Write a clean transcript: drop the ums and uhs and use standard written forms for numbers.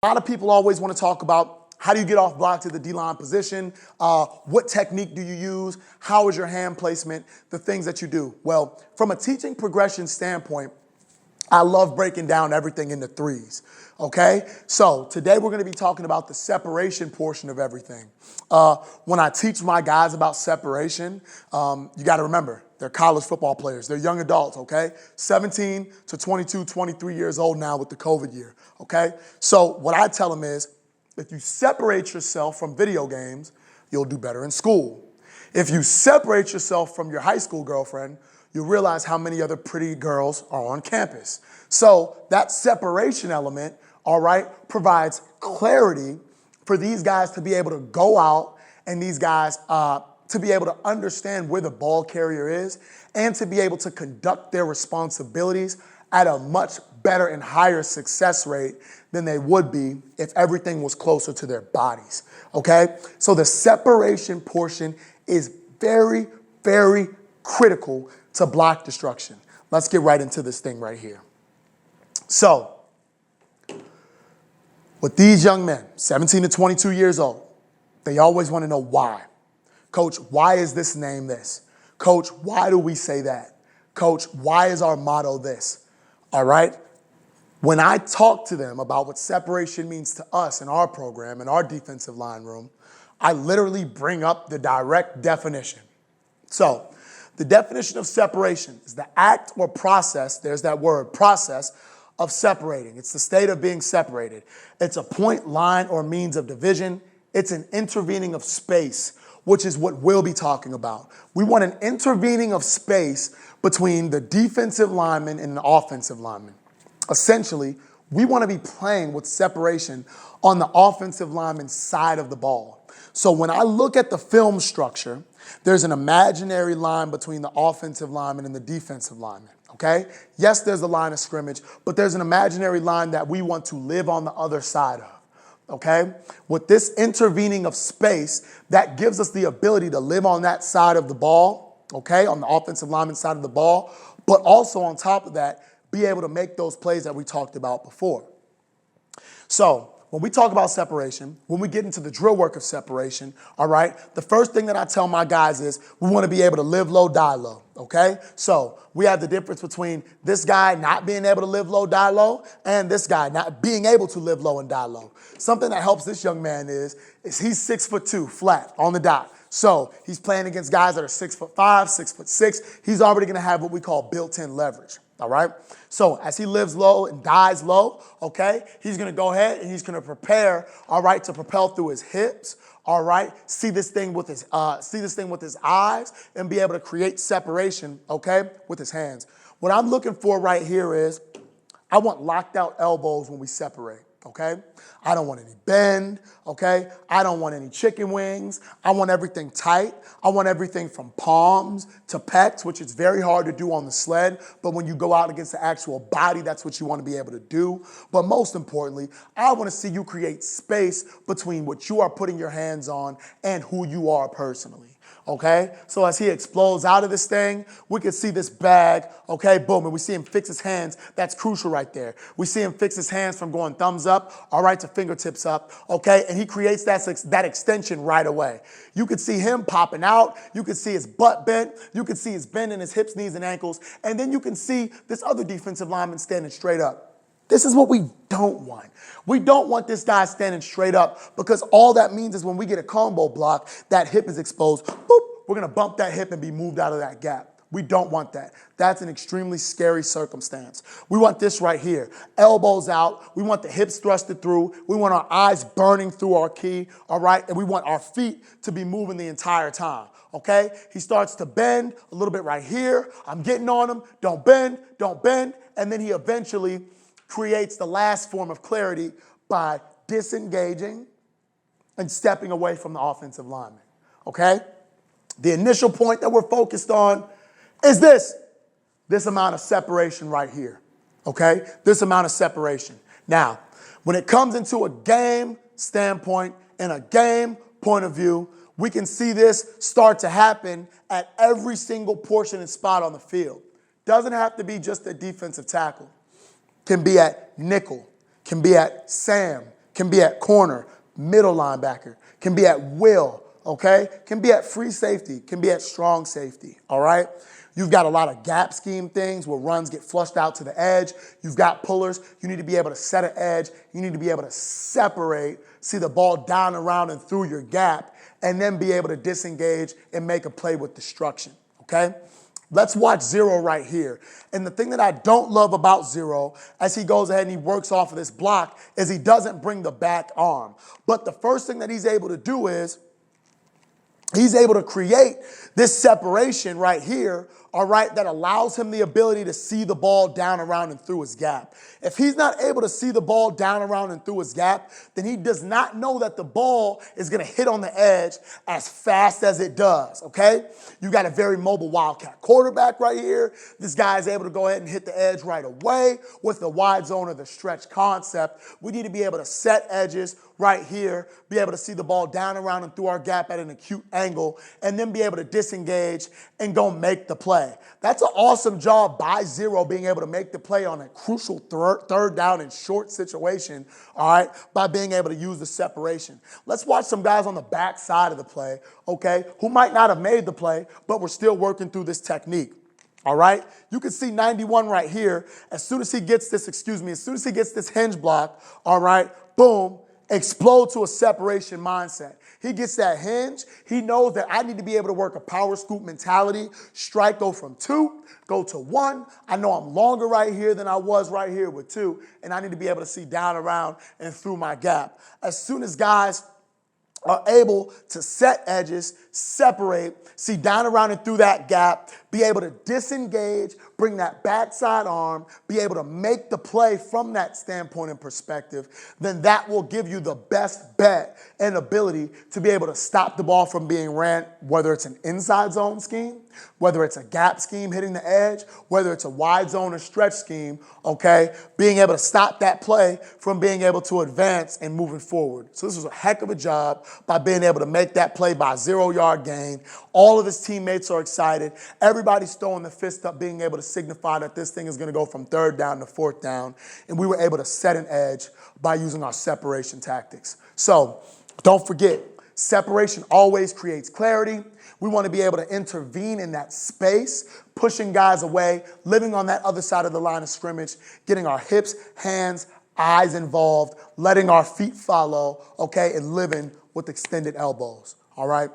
A lot of people always want to talk about how do you get off block to the D-line position? What technique do you use? How is your hand placement? The things that you do. Well, from a teaching progression standpoint, I love breaking down everything into threes, okay? So today we're going to be talking about the separation portion of everything. When I teach my guys about separation, you got to remember, they're college football players. They're young adults, okay? 17 to 22, 23 years old now with the COVID year, okay? So what I tell them is, if you separate yourself from video games, you'll do better in school. If you separate yourself from your high school girlfriend, you'll realize how many other pretty girls are on campus. So that separation element, all right, provides clarity for these guys to be able to go out and these guys to be able to understand where the ball carrier is and to be able to conduct their responsibilities at a much better and higher success rate than they would be if everything was closer to their bodies, okay? So the separation portion is very, very critical to block destruction. Let's get right into this thing right here. So, with these young men, 17 to 22 years old, they always want to know why. Coach, why is this name this? Coach, why do we say that? Coach, why is our motto this? All right? When I talk to them about what separation means to us in our program, in our defensive line room, I literally bring up the direct definition. So, the definition of separation is the act or process, there's that word, process, of separating. It's the state of being separated. It's a point, line, or means of division. It's an intervening of space, which is what we'll be talking about. We want an intervening of space between the defensive lineman and the offensive lineman. Essentially, we want to be playing with separation on the offensive lineman's side of the ball. So when I look at the film structure, there's an imaginary line between the offensive lineman and the defensive lineman, okay? Yes, there's a line of scrimmage, but there's an imaginary line that we want to live on the other side of, okay? With this intervening of space, that gives us the ability to live on that side of the ball, okay, on the offensive lineman side of the ball, but also on top of that, be able to make those plays that we talked about before. So, when we talk about separation, when we get into the drill work of separation, all right, the first thing that I tell my guys is we want to be able to live low, die low, okay? So we have the difference between this guy not being able to live low, die low, and this guy not being able to live low and die low. Something that helps this young man is he's 6'2", flat, on the dot. So he's playing against guys that are 6'5", 6'6". He's already going to have what we call built-in leverage. All right. So as he lives low and dies low, okay, he's going to go ahead and he's going to prepare, all right, to propel through his hips, all right, see this thing with his eyes and be able to create separation, okay, with his hands. What I'm looking for right here is I want locked out elbows when we separate. Okay? I don't want any bend, okay? I don't want any chicken wings. I want everything tight. I want everything from palms to pecs, which is very hard to do on the sled, but when you go out against the actual body, that's what you want to be able to do. But most importantly, I want to see you create space between what you are putting your hands on and who you are personally. Okay, so as he explodes out of this thing, we can see this bag, okay, boom, and we see him fix his hands. That's crucial right there. We see him fix his hands from going thumbs up, all right, to fingertips up, okay, and he creates that extension right away. You could see him popping out. You could see his butt bent. You could see his bend in his hips, knees, and ankles, and then you can see this other defensive lineman standing straight up. This is what we don't want. We don't want this guy standing straight up because all that means is when we get a combo block, that hip is exposed. Boop, we're going to bump that hip and be moved out of that gap. We don't want that. That's an extremely scary circumstance. We want this right here. Elbows out. We want the hips thrusted through. We want our eyes burning through our key, all right? And we want our feet to be moving the entire time, okay? He starts to bend a little bit right here. I'm getting on him. Don't bend, don't bend. And then he eventually creates the last form of clarity by disengaging and stepping away from the offensive lineman, okay? The initial point that we're focused on is this amount of separation right here, okay? This amount of separation. Now, when it comes into a game standpoint and a game point of view, we can see this start to happen at every single portion and spot on the field. Doesn't have to be just a defensive tackle. Can be at nickel, can be at Sam, can be at corner, middle linebacker, can be at will, okay? Can be at free safety, can be at strong safety, all right? You've got a lot of gap scheme things where runs get flushed out to the edge. You've got pullers. You need to be able to set an edge. You need to be able to separate, see the ball down, around, and through your gap, and then be able to disengage and make a play with destruction, okay? Let's watch Zero right here. And the thing that I don't love about Zero, as he goes ahead and he works off of this block, is he doesn't bring the back arm. But the first thing that he's able to do is he's able to create this separation right here, all right, that allows him the ability to see the ball down, around, and through his gap. If he's not able to see the ball down, around, and through his gap, then he does not know that the ball is going to hit on the edge as fast as it does, okay? You got a very mobile Wildcat quarterback right here. This guy is able to go ahead and hit the edge right away with the wide zone or the stretch concept. We need to be able to set edges right here, be able to see the ball down, around, and through our gap at an acute angle, and then be able to disengage and go make the play. That's an awesome job by Zero, being able to make the play on a crucial third down and short situation, all right, by being able to use the separation. Let's watch some guys on the back side of the play, okay, who might not have made the play, but we're still working through this technique. All right, you can see 91 right here. As soon as he gets this, as soon as he gets this hinge block, all right, boom, explode to a separation mindset. He gets that hinge. He knows that I need to be able to work a power scoop mentality. Strike, go from 2, go to 1. I know I'm longer right here than I was right here with 2, and I need to be able to see down, around, and through my gap. As soon as guys are able to set edges, separate, see down, around, and through that gap, be able to disengage, bring that backside arm, be able to make the play from that standpoint and perspective, then that will give you the best bet and ability to be able to stop the ball from being ran, whether it's an inside zone scheme, whether it's a gap scheme hitting the edge, whether it's a wide zone or stretch scheme, okay, being able to stop that play from being able to advance and moving forward. So this was a heck of a job by being able to make that play by a 0-yard gain. All of his teammates are excited. Everybody's throwing the fist up, being able to signify that this thing is going to go from 3rd down to 4th down. And we were able to set an edge by using our separation tactics. So don't forget, separation always creates clarity. We want to be able to intervene in that space, pushing guys away, living on that other side of the line of scrimmage, getting our hips, hands, eyes involved, letting our feet follow, okay, and living with extended elbows, all right?